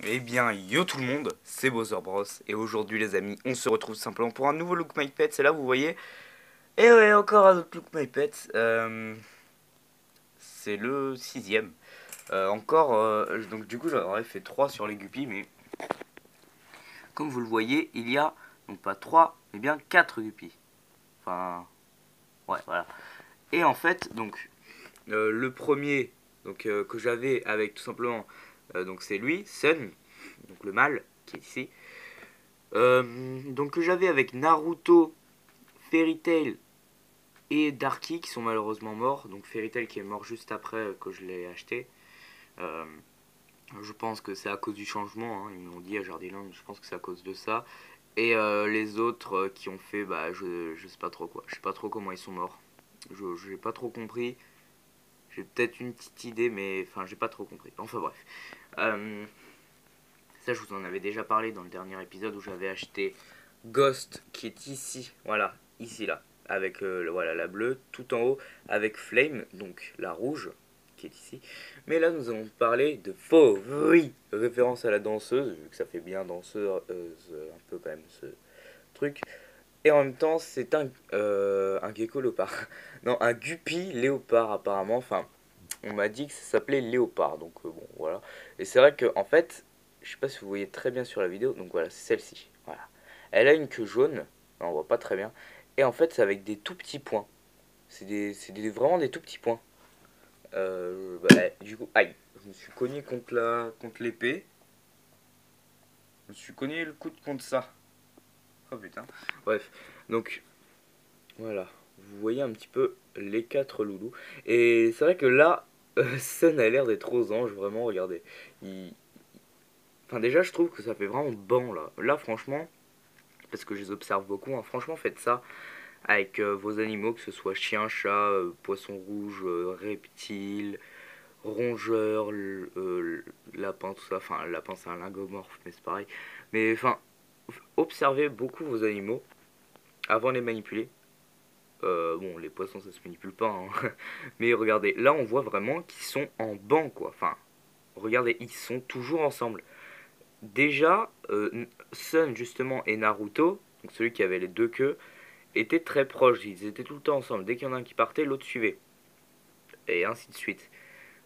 Eh bien, yo tout le monde, c'est Bowser Bros. Et aujourd'hui, les amis, on se retrouve simplement pour un nouveau Look My Pet. C'est là, vous voyez. Et ouais, encore un autre Look My Pet. C'est le sixième. Encore, donc du coup, j'aurais fait 3 sur les guppies, mais comme vous le voyez, il y a, donc pas 3 mais bien 4 guppies. Enfin, ouais, voilà. Et en fait, donc, le premier que j'avais avec tout simplement, donc c'est lui, Sun, donc le mâle, qui est ici. Donc que j'avais avec Naruto, Fairy Tail et Darky qui sont malheureusement morts. Donc Fairy Tail qui est mort juste après que je l'ai acheté. Euh, je pense que c'est à cause du changement, hein, ils m'ont dit à Jardiland, je pense que c'est à cause de ça. Et les autres qui ont fait, bah je sais pas trop quoi. Je sais pas trop comment ils sont morts. J'ai pas trop compris. J'ai peut-être une petite idée, mais enfin j'ai pas trop compris. Enfin bref. Euh, Ça je vous en avais déjà parlé dans le dernier épisode où j'avais acheté Ghost qui est ici, voilà, ici là, avec voilà, la bleue tout en haut, avec Flame, donc la rouge qui est ici. Mais là nous allons parler de Fauve, oui, référence à la danseuse, vu que ça fait bien danseuse un peu quand même ce truc. Et en même temps c'est un gecko léopard, non un guppy léopard apparemment, enfin on m'a dit que ça s'appelait léopard, donc bon voilà. Et c'est vrai que en fait, je sais pas si vous voyez très bien sur la vidéo, donc voilà, c'est celle-ci. Voilà. Elle a une queue jaune, on voit pas très bien. Et en fait, c'est avec des tout petits points. Vraiment des tout petits points. Du coup, aïe, je me suis cogné contre l'épée. Je me suis cogné le coude contre ça. Oh putain. Bref, donc voilà. Vous voyez un petit peu les 4 loulous. Et c'est vrai que là, Sun a l'air d'être aux anges, vraiment, regardez. Il, Enfin, déjà, je trouve que ça fait vraiment bon là. Là, franchement, parce que je les observe beaucoup, hein, franchement, faites ça avec vos animaux, que ce soit chien, chat, poisson rouge, reptile, rongeur, lapin, tout ça. Enfin, lapin, c'est un lingomorphe, mais c'est pareil. Mais enfin, observez beaucoup vos animaux avant de les manipuler. Bon, les poissons, ça se manipule pas, hein. Mais regardez, là, on voit vraiment qu'ils sont en banc, quoi. Enfin, regardez, ils sont toujours ensemble. Déjà, Sun justement et Naruto, donc celui qui avait les deux queues, étaient très proches. Ils étaient tout le temps ensemble. Dès qu'il y en a un qui partait, l'autre suivait. Et ainsi de suite.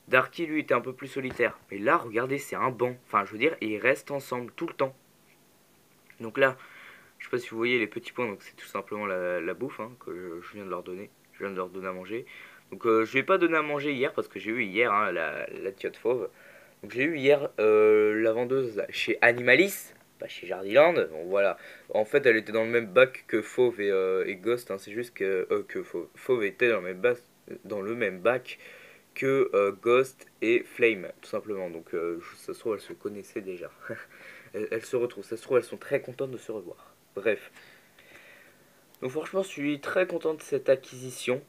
Darky, lui, était un peu plus solitaire. Mais là, regardez, c'est un banc. Enfin, je veux dire, ils restent ensemble tout le temps. Donc là, je sais pas si vous voyez les petits points. Donc c'est tout simplement la bouffe, hein, que je viens de leur donner. Je viens de leur donner à manger. Donc je vais pas donné à manger hier parce que j'ai eu hier, hein, la tiote fauve. Donc j'ai eu hier la vendeuse chez Animalis, pas chez Jardiland. Bon voilà. En fait, elle était dans le même bac que Fauve et Ghost, hein. C'est juste que Fauve était dans le même bac que Ghost et Flame, tout simplement. Donc ça se trouve, elles se connaissaient déjà. Elles se retrouvent. Ça se trouve, elles sont très contentes de se revoir. Bref. Donc franchement, je suis très content de cette acquisition.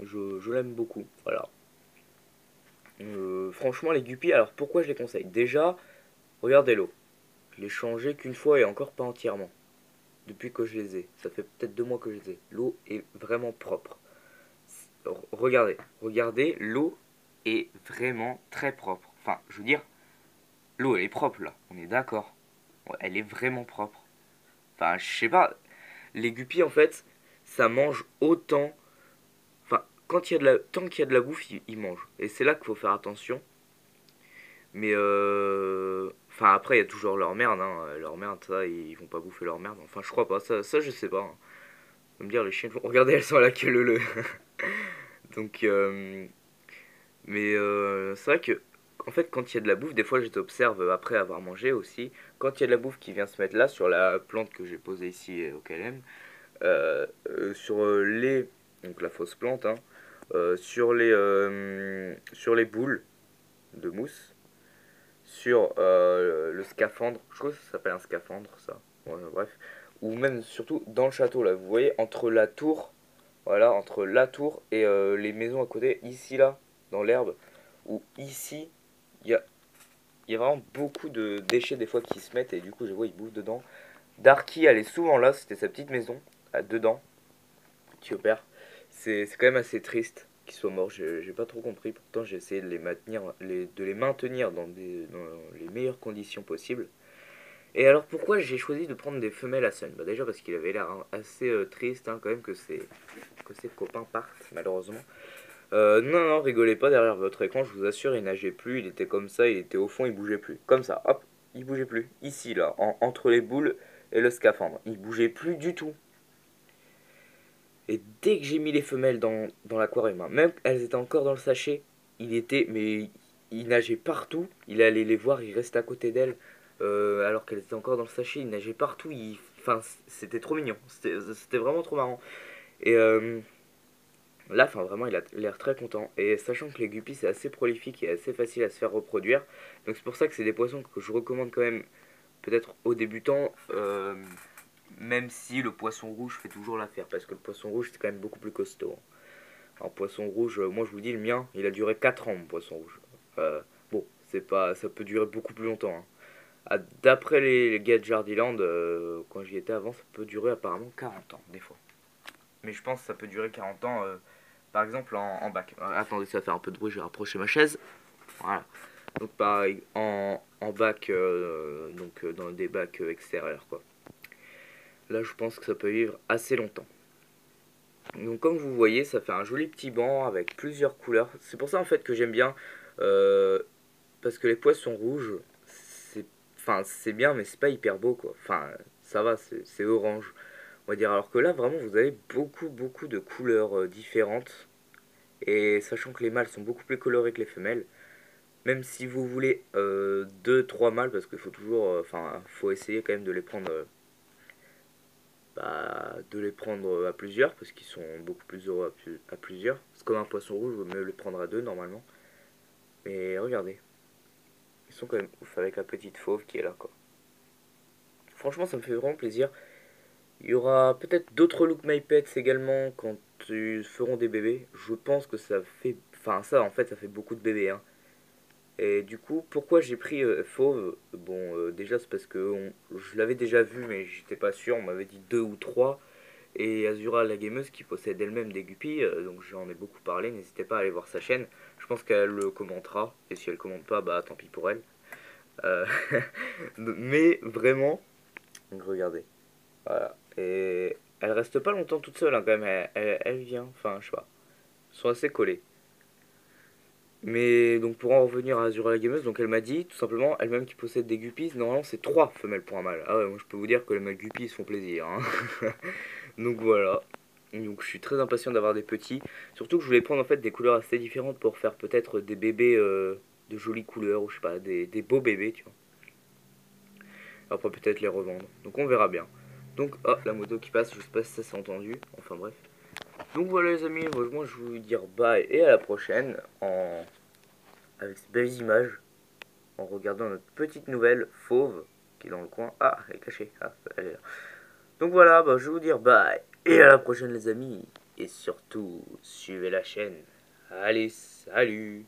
Je l'aime beaucoup. Voilà. Franchement, les guppies, alors pourquoi je les conseille? Déjà, regardez l'eau. Je l'ai changé qu'une fois et encore pas entièrement. Depuis que je les ai. Ça fait peut-être 2 mois que je les ai. L'eau est vraiment propre. Regardez. Regardez, l'eau est vraiment très propre. Enfin, je veux dire, l'eau elle est propre là. On est d'accord. Ouais, elle est vraiment propre. Enfin, je sais pas. Les guppies en fait, ça mange autant. Enfin, tant qu'il y a de la bouffe, ils mangent. Et c'est là qu'il faut faire attention. Mais enfin après il y a toujours leur merde, hein. Leur merde, ça, ils vont pas bouffer leur merde. Enfin je crois pas, ça je sais pas, hein. Faut me dire les chiens. Regardez, elles sont à la queue leu. Donc mais c'est vrai que en fait quand il y a de la bouffe, des fois je t'observe après avoir mangé aussi. Quand il y a de la bouffe qui vient se mettre là sur la plante que j'ai posée ici au KLM, sur les donc la fausse plante, hein, sur les boules de mousse, sur le scaphandre. Je crois que ça s'appelle un scaphandre, ça. Ouais, bref. Ou même surtout dans le château, là. Vous voyez, entre la tour, voilà, entre la tour et les maisons à côté, ici, là, dans l'herbe, ou ici, il y a, il y a vraiment beaucoup de déchets des fois qui se mettent et du coup, je vois, ils bouffent dedans. Darky, elle est souvent là, c'était sa petite maison, dedans, qui opère. C'est quand même assez triste qu'ils soient morts. J'ai pas trop compris. Pourtant, j'ai essayé de les maintenir, de les maintenir dans les meilleures conditions possibles. Et alors pourquoi j'ai choisi de prendre des femelles à Sun? Bah déjà parce qu'il avait l'air assez triste hein, quand même que ses copains partent malheureusement. Non, non, rigolez pas derrière votre écran, je vous assure, il nageait plus, il était comme ça, il était au fond, il bougeait plus. Comme ça, hop, il bougeait plus. Ici, là, entre les boules et le scaphandre. Il bougeait plus du tout. Et dès que j'ai mis les femelles dans l'aquarium, hein, même elles étaient encore dans le sachet, mais il nageait partout. Il allait les voir, il restait à côté d'elles, alors qu'elles étaient encore dans le sachet, il nageait partout. Enfin, c'était trop mignon, c'était vraiment trop marrant. Et là, enfin vraiment, il a l'air très content. Et sachant que les guppies, c'est assez prolifique et assez facile à se faire reproduire. Donc c'est pour ça que c'est des poissons que je recommande quand même, peut-être aux débutants. Même si le poisson rouge fait toujours l'affaire. Parce que le poisson rouge, c'est quand même beaucoup plus costaud. Alors poisson rouge, moi je vous dis, le mien, il a duré 4 ans, mon poisson rouge. Bon, c'est pas, ça peut durer beaucoup plus longtemps. Hein. D'après les gars de Jardiland, quand j'y étais avant, ça peut durer apparemment 40 ans, des fois. Mais je pense que ça peut durer 40 ans, par exemple en bac. Attendez, ça va faire un peu de bruit, je vais rapprocher ma chaise. Voilà. Donc pareil, en bac, donc dans des bacs extérieurs, quoi. Là, je pense que ça peut vivre assez longtemps. Donc comme vous voyez, ça fait un joli petit banc avec plusieurs couleurs. C'est pour ça en fait que j'aime bien, euh, parce que les poissons rouges, c'est bien, mais c'est pas hyper beau quoi. Enfin, ça va, c'est orange, on va dire. Alors que là, vraiment, vous avez beaucoup de couleurs différentes. Et sachant que les mâles sont beaucoup plus colorés que les femelles, même si vous voulez 2-3 mâles, parce qu'il faut toujours, enfin, faut essayer quand même de les prendre, à plusieurs, parce qu'ils sont beaucoup plus heureux à plusieurs. C'est comme un poisson rouge, vaut mieux les prendre à deux normalement. Mais regardez, ils sont quand même ouf avec la petite fauve qui est là quoi. Franchement, ça me fait vraiment plaisir. Il y aura peut-être d'autres Look My Pets également quand ils feront des bébés. Je pense que ça fait, enfin ça en fait ça fait beaucoup de bébés hein. Et du coup, pourquoi j'ai pris Fauve? Bon, déjà c'est parce que je l'avais déjà vu, mais j'étais pas sûr. On m'avait dit deux ou trois. Et Azura la gameuse qui possède elle-même des guppies, donc j'en ai beaucoup parlé. N'hésitez pas à aller voir sa chaîne. Je pense qu'elle le commentera. Et si elle commente pas, bah tant pis pour elle. Euh, mais vraiment, donc regardez. Voilà. Et elle reste pas longtemps toute seule hein, quand même. Elle vient. Enfin, je sais pas. Ils sont assez collés. Mais donc pour en revenir à Azura la gameuse, donc elle m'a dit tout simplement, elle-même qui possède des guppies, normalement c'est 3 femelles pour un mâle. Ah ouais, moi je peux vous dire que les mâles guppies se font plaisir. Hein. Donc voilà. Donc je suis très impatient d'avoir des petits. Surtout que je voulais prendre en fait des couleurs assez différentes pour faire peut-être des bébés de jolies couleurs ou je sais pas, des beaux bébés, tu vois. Après peut-être les revendre. Donc on verra bien. Donc, oh, la moto qui passe, je sais pas si ça s'est entendu. Enfin bref. Donc voilà les amis, moi je vais vous dire bye et à la prochaine avec ces belles images en regardant notre petite nouvelle fauve qui est dans le coin. Ah, elle est cachée. Ah, elle est là. Donc voilà, bah, je vais vous dire bye et à la prochaine les amis. Et surtout, suivez la chaîne. Allez, salut!